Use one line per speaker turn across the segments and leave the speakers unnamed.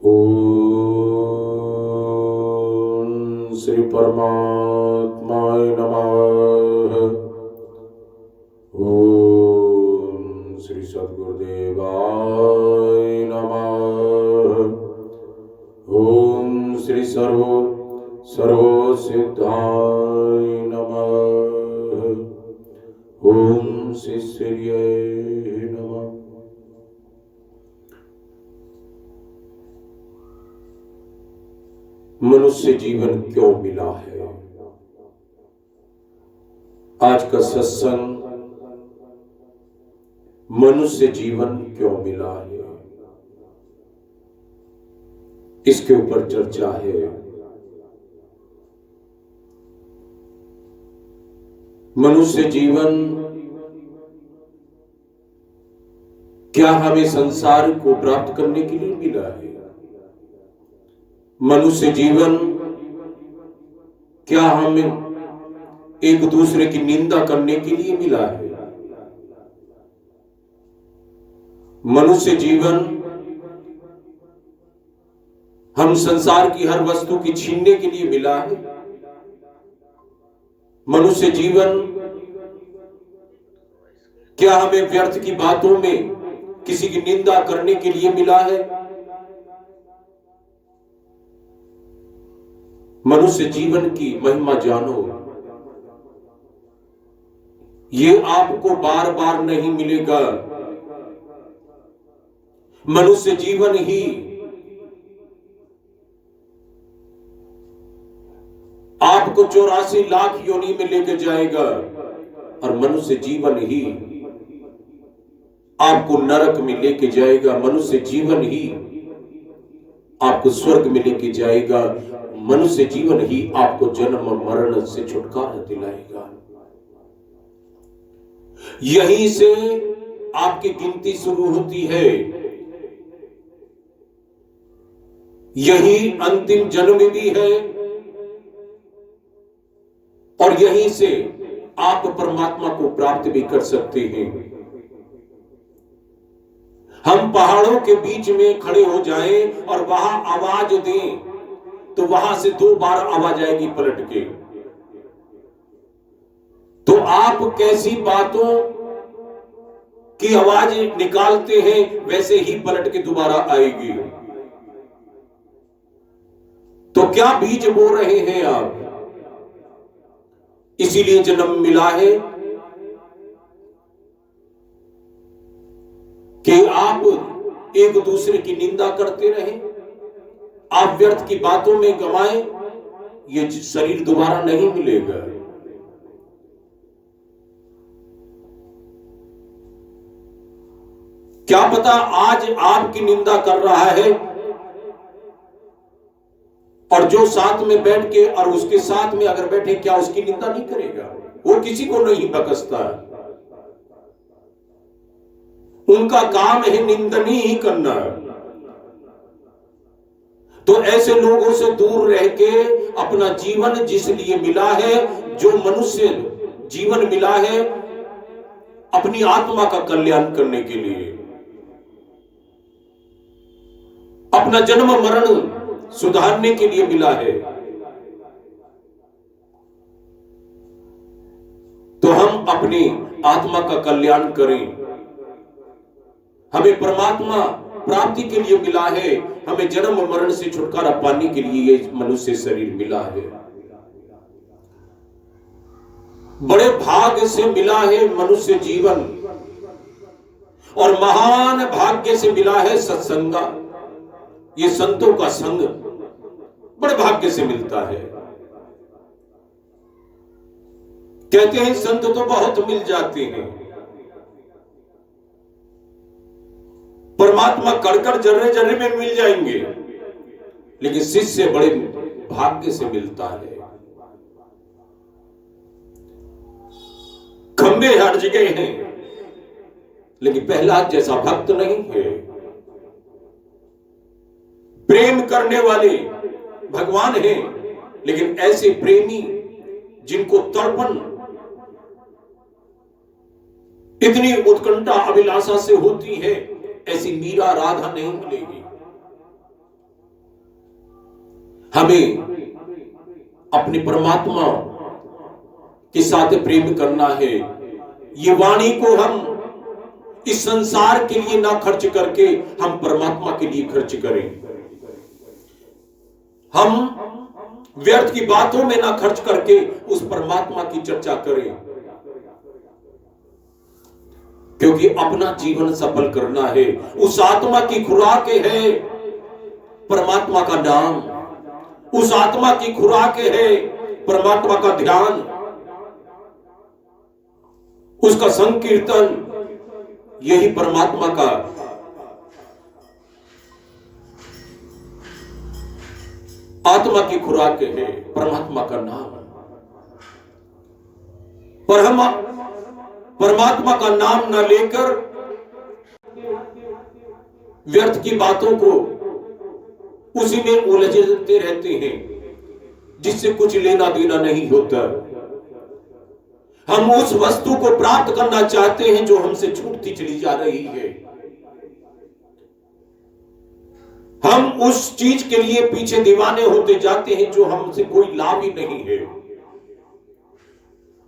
ओम श्री परमात्माय नमः। ओम श्री सद्गुरुदेवाय नमः। ओम श्री सर्वसिद्धाय नमः। ओम श्री श्रीये नमः। मनुष्य जीवन क्यों मिला है? आज का सत्संग मनुष्य जीवन क्यों मिला है, इसके ऊपर चर्चा है। मनुष्य जीवन क्या हमें संसार को प्राप्त करने के लिए मिला है? मनुष्य जीवन क्या हमें एक दूसरे की निंदा करने के लिए मिला है? मनुष्य जीवन हम संसार की हर वस्तु की छीनने के लिए मिला है? मनुष्य जीवन क्या हमें व्यर्थ की बातों में किसी की निंदा करने के लिए मिला है? मनुष्य जीवन की महिमा जानो। ये आपको बार बार नहीं मिलेगा। मनुष्य जीवन ही आपको 84 लाख योनि में लेकर जाएगा और मनुष्य जीवन ही आपको नरक में लेके जाएगा। मनुष्य जीवन ही आपको स्वर्ग में लेके जाएगा। मनुष्य जीवन ही आपको जन्म मरण से छुटकारा दिलाएगा। यहीं से आपकी गिनती शुरू होती है। यही अंतिम जन्म भी है और यहीं से आप परमात्मा को प्राप्त भी कर सकते हैं। हम पहाड़ों के बीच में खड़े हो जाएं और वहां आवाज दें तो वहां से 2 बार आवाज आएगी पलट के। तो आप कैसी बातों की आवाज निकालते हैं वैसे ही पलट के दोबारा आएगी। तो क्या बीज बो रहे हैं आप? इसीलिए जन्म मिला है कि आप एक दूसरे की निंदा करते रहें, आप व्यर्थ की बातों में गवाएं। ये शरीर दोबारा नहीं मिलेगा। क्या पता आज आपकी निंदा कर रहा है और जो साथ में बैठ के और उसके साथ में अगर बैठे, क्या उसकी निंदा नहीं करेगा? वो किसी को नहीं बकसता। उनका काम है निंदनी ही करना। तो ऐसे लोगों से दूर रह के अपना जीवन जिस लिए मिला है, जो मनुष्य जीवन मिला है, अपनी आत्मा का कल्याण करने के लिए, अपना जन्म मरण सुधारने के लिए मिला है। तो हम अपनी आत्मा का कल्याण करें। हमें परमात्मा प्राप्ति के लिए मिला है। हमें जन्म मरण से छुटकारा पाने के लिए ये मनुष्य शरीर मिला है। बड़े भाग्य से मिला है मनुष्य जीवन और महान भाग्य से मिला है सत्संग। ये संतों का संग बड़े भाग्य से मिलता है। कहते हैं संत तो बहुत मिल जाते हैं, परमात्मा कड़कड़ जर्रे जर्रे में मिल जाएंगे, लेकिन शिष्य बड़े भाग्य से मिलता है। खंबे हर जगह हैं, लेकिन प्रहलाद जैसा भक्त नहीं है। प्रेम करने वाले भगवान हैं, लेकिन ऐसे प्रेमी जिनको तड़पन इतनी उत्कंठा अभिलाषा से होती है, ऐसी मीरा राधा नहीं मिलेगी। हमें अपने परमात्मा के साथ प्रेम करना है। ये वाणी को हम इस संसार के लिए ना खर्च करके हम परमात्मा के लिए खर्च करें। हम व्यर्थ की बातों में ना खर्च करके उस परमात्मा की चर्चा करें, क्योंकि अपना जीवन सफल करना है। उस आत्मा की खुराक है परमात्मा का नाम, उस आत्मा की खुराक है परमात्मा का ध्यान, उसका संकीर्तन। यही परमात्मा का आत्मा की खुराक है, परमात्मा का नाम। पर हम परमात्मा का नाम न लेकर व्यर्थ की बातों को उसी में उलझते रहते हैं, जिससे कुछ लेना देना नहीं होता। हम उस वस्तु को प्राप्त करना चाहते हैं जो हमसे छूटती चली जा रही है। हम उस चीज के लिए पीछे दीवाने होते जाते हैं जो हमसे कोई लाभ ही नहीं है,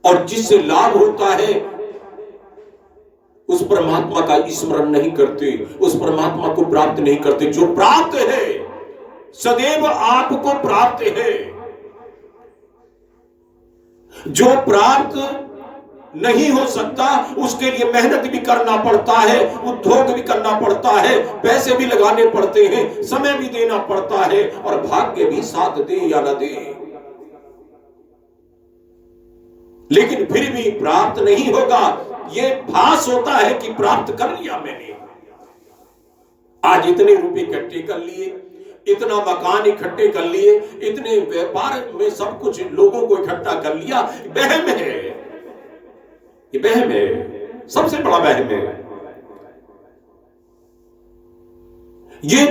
और जिससे लाभ होता है उस परमात्मा का स्मरण नहीं करते, उस परमात्मा को प्राप्त नहीं करते। जो प्राप्त है सदैव आपको प्राप्त है। जो प्राप्त नहीं हो सकता उसके लिए मेहनत भी करना पड़ता है, उद्योग भी करना पड़ता है, पैसे भी लगाने पड़ते हैं, समय भी देना पड़ता है, और भाग्य भी साथ दे या न दे, लेकिन फिर भी प्राप्त नहीं होगा। ये भास होता है कि प्राप्त कर लिया मैंने। आज इतने रुपए इकट्ठे कर लिए, इतना मकान इकट्ठे कर लिए, इतने व्यापार में सब कुछ लोगों को इकट्ठा कर लिया। वहम है, ये वहम है, सबसे बड़ा वहम है। ये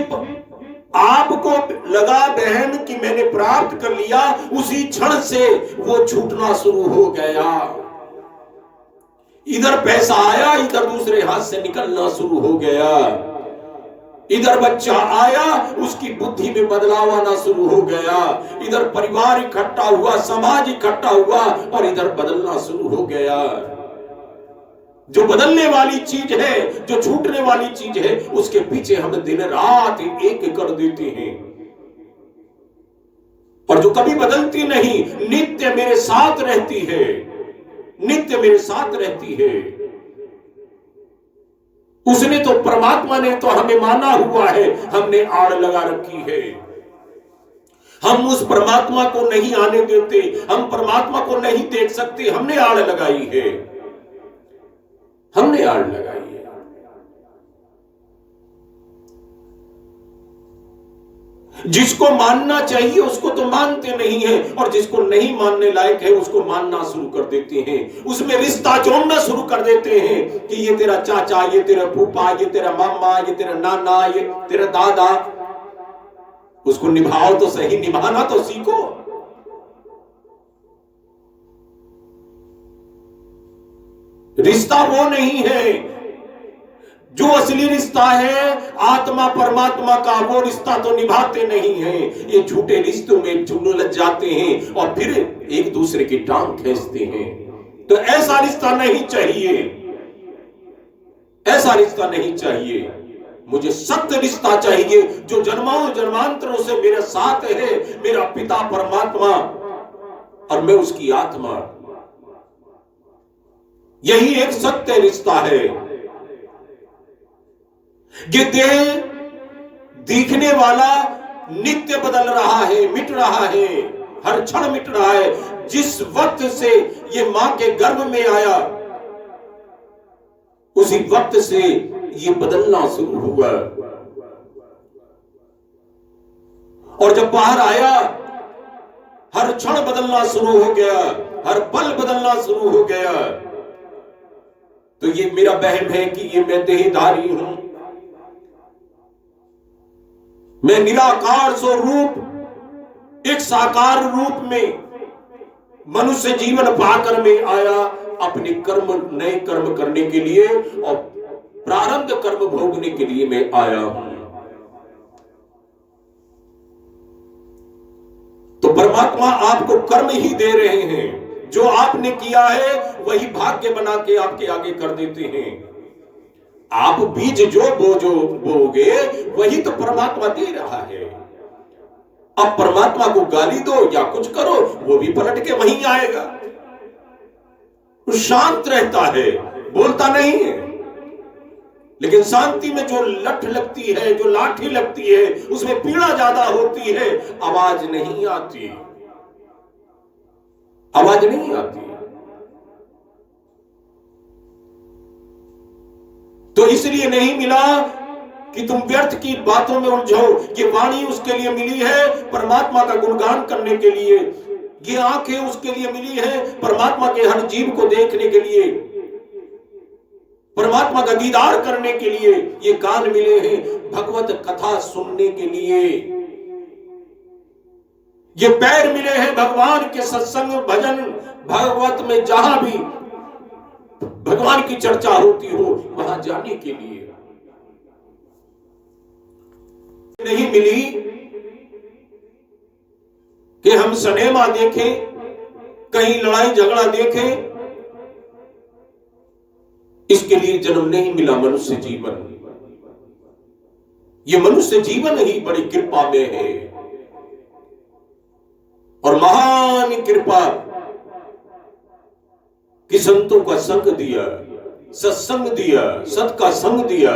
आपको लगा बहन कि मैंने प्राप्त कर लिया, उसी क्षण से वो छूटना शुरू हो गया। इधर पैसा आया, इधर दूसरे हाथ से निकलना शुरू हो गया। इधर बच्चा आया, उसकी बुद्धि में बदलाव आना शुरू हो गया। इधर परिवार इकट्ठा हुआ, समाज इकट्ठा हुआ, और इधर बदलना शुरू हो गया। जो बदलने वाली चीज है, जो छूटने वाली चीज है, उसके पीछे हम दिन रात एक कर देते हैं। और जो कभी बदलती नहीं, नित्य मेरे साथ रहती है, नित्य मेरे साथ रहती है, उसने तो, परमात्मा ने तो हमें माना हुआ है, हमने आड़ लगा रखी है। हम उस परमात्मा को नहीं आने देते, हम परमात्मा को नहीं देख सकते, हमने आड़ लगाई है, हमने आड़ लगाई है। जिसको मानना चाहिए उसको तो मानते नहीं है, और जिसको नहीं मानने लायक है उसको मानना शुरू कर देते हैं। उसमें रिश्ता जोड़ना शुरू कर देते हैं कि ये तेरा चाचा, ये तेरा फूफा, ये तेरा मामा, ये तेरा नाना, ये तेरा दादा। उसको निभाओ तो सही, निभाना तो सीखो। रिश्ता वो नहीं है जो असली रिश्ता है आत्मा परमात्मा का, वो रिश्ता तो निभाते नहीं हैं। ये झूठे रिश्तों में उलझ जाते हैं और फिर एक दूसरे की टांग खींचते हैं। तो ऐसा रिश्ता नहीं चाहिए, ऐसा रिश्ता नहीं चाहिए। मुझे सत्य रिश्ता चाहिए जो जन्मों जन्मांतरों से मेरे साथ है, मेरा पिता परमात्मा और मैं उसकी आत्मा। यही एक सत्य रिश्ता है। ये देह दिखने वाला नित्य बदल रहा है, मिट रहा है, हर क्षण मिट रहा है। जिस वक्त से ये मां के गर्भ में आया उसी वक्त से ये बदलना शुरू हुआ, और जब बाहर आया हर क्षण बदलना शुरू हो गया, हर पल बदलना शुरू हो गया। तो ये मेरा वहम है कि ये मैं देहधारी हूं, मैं निराकार स्वरूप एक साकार रूप में मनुष्य जीवन पाकर में आया अपने कर्म, नए कर्म करने के लिए और प्रारब्ध कर्म भोगने के लिए मैं आया हूं। परमात्मा आपको कर्म ही दे रहे हैं। जो आपने किया है वही भाग्य बना के आपके आगे कर देते हैं। आप बीज जो बोओगे वही तो परमात्मा दे रहा है। अब परमात्मा को गाली दो या कुछ करो, वो भी पलट के वहीं आएगा। वो शांत रहता है, बोलता नहीं है। लेकिन शांति में जो लठ लगती है, जो लाठी लगती है, उसमें पीड़ा ज्यादा होती है, आवाज नहीं आती, आवाज नहीं आती। तो इसलिए नहीं मिला कि तुम व्यर्थ की बातों में उलझो। ये वाणी उसके लिए मिली है परमात्मा का गुणगान करने के लिए, ये आंखें उसके लिए मिली है परमात्मा के हर जीव को देखने के लिए, परमात्मा का दीदार करने के लिए। ये कान मिले हैं भगवत कथा सुनने के लिए, ये पैर मिले हैं भगवान के सत्संग भजन भागवत में जहां भी भगवान की चर्चा होती हो वहां जाने के लिए। नहीं मिली कि हम सिनेमा देखें, कहीं लड़ाई झगड़ा देखें, इसके लिए जन्म नहीं मिला मनुष्य जीवन। ये मनुष्य जीवन ही बड़ी कृपा में है, और महान कृपा कि संतों का संग दिया, सत्संग दिया, सत का संग दिया,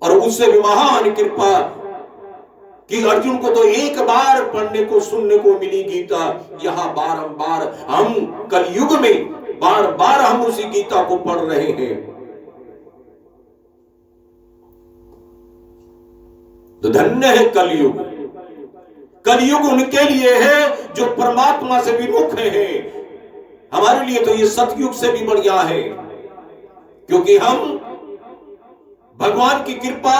और उससे भी महान कृपा कि अर्जुन को तो एक बार पढ़ने को सुनने को मिली गीता। यहां बारंबार हम कलयुग में बार बार हम उसी गीता को पढ़ रहे हैं। तो धन्य है कलयुग। कलयुग उनके लिए है जो परमात्मा से विमुख हैं। हमारे लिए तो ये सतयुग से भी बढ़िया है, क्योंकि हम भगवान की कृपा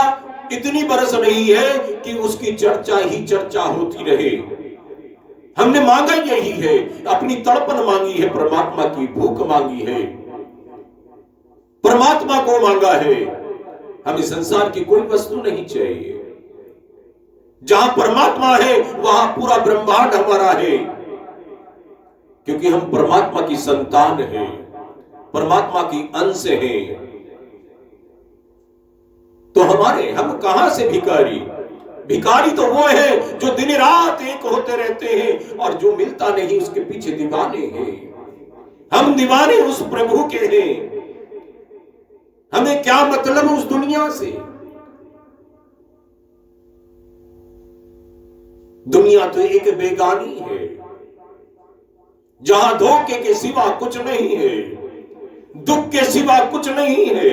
इतनी बरस रही है कि उसकी चर्चा ही चर्चा होती रहे। हमने मांगा यही है, अपनी तड़पन मांगी है, परमात्मा की भूख मांगी है, परमात्मा को मांगा है। हमें संसार की कोई वस्तु नहीं चाहिए। जहां परमात्मा है वहां पूरा ब्रह्मांड हमारा है, क्योंकि हम परमात्मा की संतान हैं, परमात्मा की अंश हैं। तो हम कहां से भिखारी? भिखारी तो वो है जो दिन रात एक होते रहते हैं और जो मिलता नहीं उसके पीछे दीवाने हैं। हम दीवाने उस प्रभु के हैं। हमें क्या मतलब उस दुनिया से? दुनिया तो एक बेगानी है, जहां धोखे के सिवा कुछ नहीं है, दुख के सिवा कुछ नहीं है,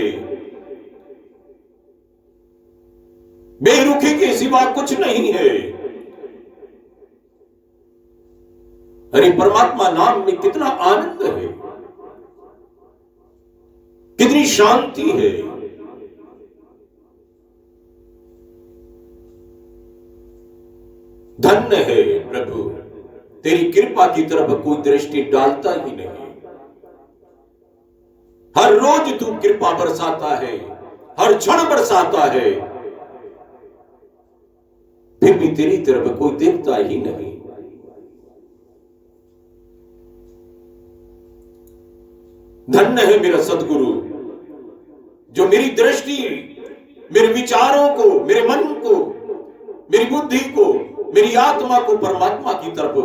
बेरुखी के सिवा कुछ नहीं है। अरे परमात्मा नाम में कितना आनंद है, कितनी शांति है। धन्य है प्रभु, तेरी कृपा की तरफ कोई दृष्टि डालता ही नहीं। हर रोज तू कृपा बरसाता है, हर क्षण बरसाता है, फिर भी तेरी तरफ कोई देखता ही नहीं। धन्य है मेरा सदगुरु, जो मेरी दृष्टि, मेरे विचारों को, मेरे मन को, मेरी बुद्धि को, मेरी आत्मा को परमात्मा की तरफ,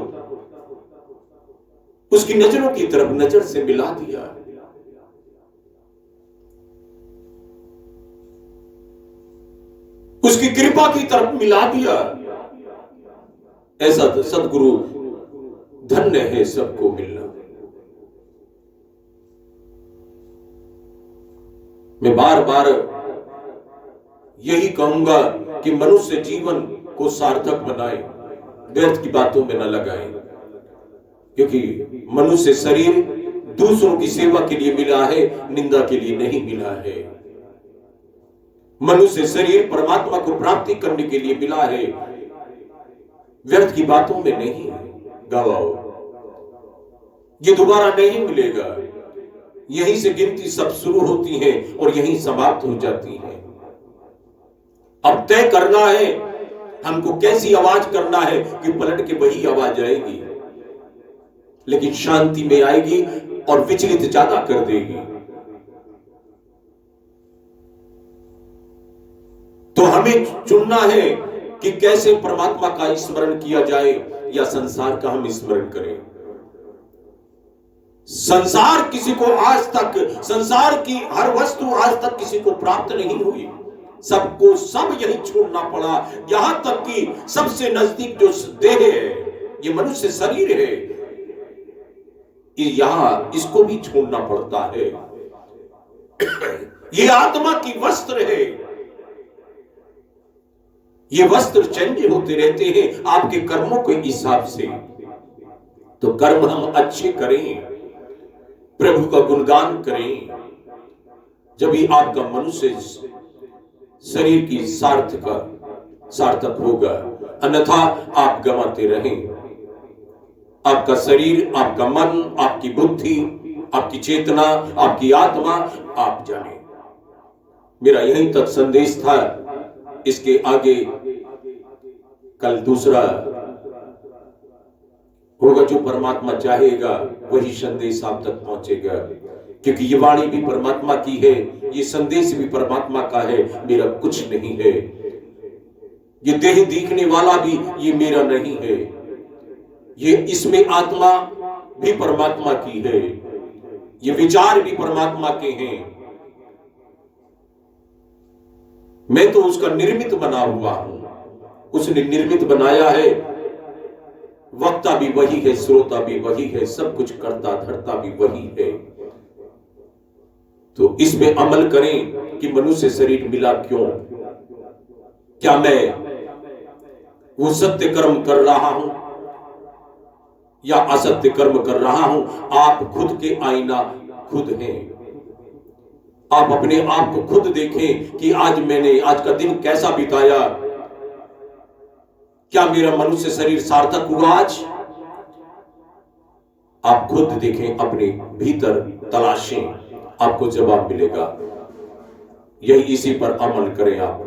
उसकी नजरों की तरफ नजर से मिला दिया। उसकी कृपा की तरफ मिला दिया। ऐसा तो सदगुरु धन्य है सबको मिलना। मैं बार बार यही कहूंगा कि मनुष्य जीवन को सार्थक बनाए, व्यर्थ की बातों में न लगाए, क्योंकि मनुष्य शरीर दूसरों की सेवा के लिए मिला है, निंदा के लिए नहीं मिला है। मनुष्य शरीर परमात्मा को प्राप्ति करने के लिए मिला है, व्यर्थ की बातों में नहीं गवाओ। ये दोबारा नहीं मिलेगा। यहीं से गिनती सब शुरू होती है और यहीं समाप्त हो जाती है। अब तय करना है हमको कैसी आवाज करना है कि पलट के वही आवाज आएगी, लेकिन शांति में आएगी और विचलित ज्यादा कर देगी। तो हमें चुनना है कि कैसे परमात्मा का स्मरण किया जाए या संसार का हम स्मरण करें। संसार किसी को आज तक, संसार की हर वस्तु आज तक किसी को प्राप्त नहीं हुई, सबको सब यही छोड़ना पड़ा। यहां तक कि सबसे नजदीक जो देह है, ये मनुष्य शरीर है, यहां इसको भी छोड़ना पड़ता है। ये आत्मा की वस्त्र है, ये वस्त्र चेंज होते रहते हैं आपके कर्मों के हिसाब से। तो कर्म हम अच्छे करें, प्रभु का गुणगान करें, जब भी आपका मनुष्य शरीर की सार्थक होगा, अन्यथा आप गंवाते रहें। आपका शरीर, आपका मन, आपकी बुद्धि, आपकी चेतना, आपकी आत्मा, आप जाने। मेरा यहीं तक संदेश था। इसके आगे कल दूसरा होगा, जो परमात्मा चाहेगा वही संदेश आप तक पहुंचेगा, क्योंकि ये वाणी भी परमात्मा की है, ये संदेश भी परमात्मा का है, मेरा कुछ नहीं है। ये देह दिखने वाला भी ये मेरा नहीं है, ये इसमें आत्मा भी परमात्मा की है, ये विचार भी परमात्मा के हैं। मैं तो उसका निर्मित बना हुआ हूं, उसने निर्मित बनाया है। वक्ता भी वही है, श्रोता भी वही है, सब कुछ करता धरता भी वही है। तो इसमें अमल करें कि मनुष्य शरीर मिला क्यों? क्या मैं वो सत्य कर्म कर रहा हूं या असत्य कर्म कर रहा हूं? आप खुद के आईना खुद हैं। आप अपने आप को खुद देखें कि आज का दिन कैसा बिताया। क्या मेरा मनुष्य शरीर सार्थक हुआ आज? आप खुद देखें, अपने भीतर तलाशें, आपको जवाब मिलेगा। यही इसी पर अमल करें आप।